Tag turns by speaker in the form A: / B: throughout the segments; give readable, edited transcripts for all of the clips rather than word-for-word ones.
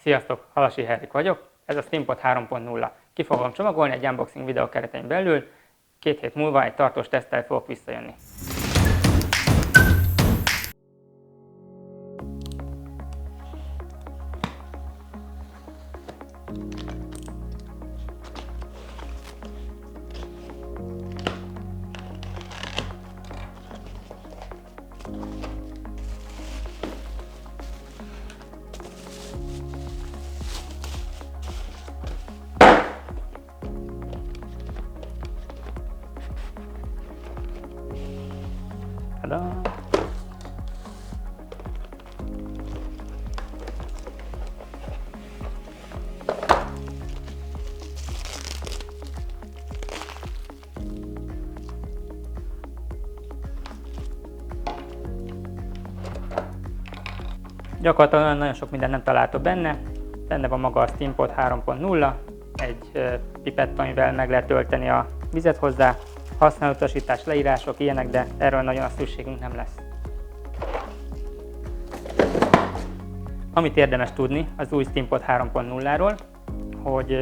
A: Sziasztok, Halasi Henrik vagyok, ez a SteamPod 3.0. Ki fogom csomagolni egy unboxing videó keretein belül, 2 hét múlva egy tartós teszttel fogok visszajönni. Tada! Gyakorlatilag nagyon sok mindent nem találtok benne. Benne van maga a SteamPod 3.0, egy pipetta, amivel meg lehet tölteni a vizet hozzá, használatutasítás, leírások, ilyenek, de erről nagyon a szükségünk nem lesz. Amit érdemes tudni az új SteamPod 3.0-ról, hogy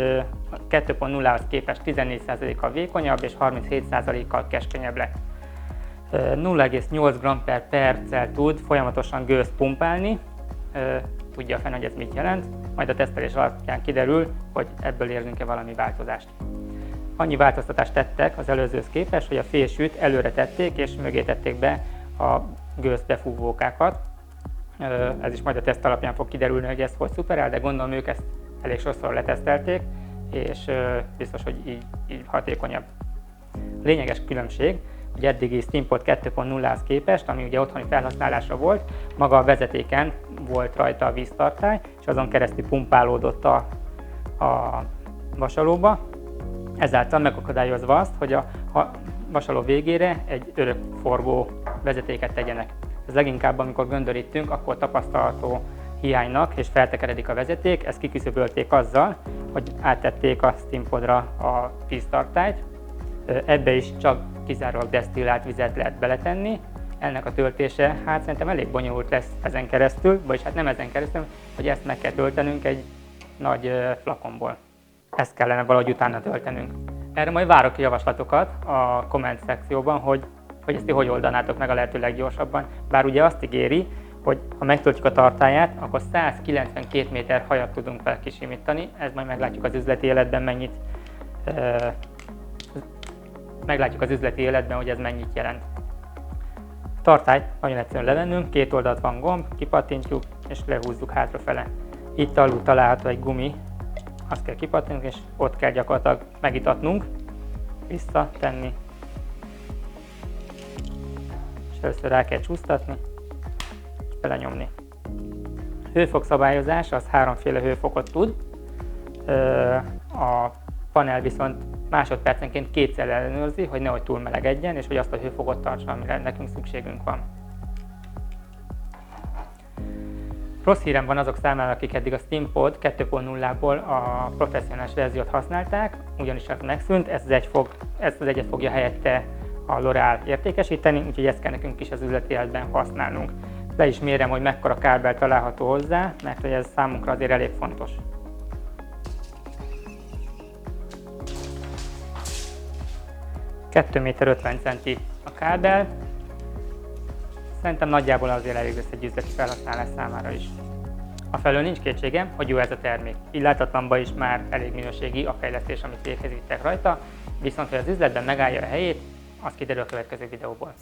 A: a 2.0-hoz képest 14%-kal vékonyabb és 37%-kal keskenyebb lett. 0,8 g per perccel tud folyamatosan gőzt pumpálni, tudja fenn, hogy ez mit jelent, majd a tesztelés alapján kiderül, hogy ebből érzünk-e valami változást. Annyi változtatást tettek az előzőhöz képest, hogy a fésűt előre tették és mögé tették be a gőzbefúvókákat. Ez is majd a teszt alapján fog kiderülni, hogy ez hogy szuperál, de gondolom ők ezt elég sokszor letesztelték, és biztos, hogy így hatékonyabb. Lényeges különbség, hogy eddigi SteamPod 2.0-hoz képest, ami ugye otthoni felhasználásra volt, maga a vezetéken volt rajta a víztartály, és azon keresztül pumpálódott a vasalóba, ezáltal megakadályozva azt, hogy a vasaló végére egy örökforgó vezetéket tegyenek. Ez leginkább, amikor göndörítünk, akkor tapasztalható hiánynak, és feltekeredik a vezeték, ezt kiküszöbölték azzal, hogy áttették a SteamPodra a víztartályt. Ebbe is csak kizárólag desztillált vizet lehet beletenni. Ennek a töltése, hát szerintem elég bonyolult lesz ezen keresztül, vagyis hát nem ezen keresztül, hogy ezt meg kell töltenünk egy nagy flakonból. Ezt kellene valahogy utána töltenünk. Erre majd várok javaslatokat a komment szekcióban, hogy ezt ti hogy oldanátok meg a lehető leggyorsabban. Bár ugye azt ígéri, hogy ha megtöltjük a tartályát, akkor 192 méter hajat tudunk felkisimítani. Ez majd meglátjuk az üzleti életben mennyit. Meglátjuk az üzleti életben, hogy ez mennyit jelent. A tartályt nagyon egyszerűen levennünk, két oldalt van gomb, kipattintjuk és lehúzzuk hátrafele. Itt alul található egy gumi, azt kell kipattinunk, és ott kell gyakorlatilag megitatnunk, visszatenni. És először rá kell csúsztatni, és belenyomni. A hőfok szabályozás az háromféle hőfokot tud. A panel viszont másodpercenként kétszer ellenőrzi, hogy nehogy túl melegedjen, és hogy azt a hőfokot tartsa, amire nekünk szükségünk van. Rossz hírem van azok számára, akik eddig a SteamPod 2.0-ból a professzionális verziót használták, ugyanis ez megszűnt, ezt az egyet fogja helyette a L'Oréal értékesíteni, úgyhogy ezt kell nekünk is az üzleti életben használnunk. Le is mérem, hogy mekkora kábel található hozzá, mert hogy ez számunkra azért elég fontos. $2,50 méter a kábel. Szerintem nagyjából azért elég lesz egy üzleti felhasználás számára is. Afelől nincs kétségem, hogy jó ez a termék. Így láthatatlanban is már elég minőségi a fejlesztés, amit véghez vittek rajta, viszont hogy az üzletben megállja a helyét, az kiderül a következő videóból.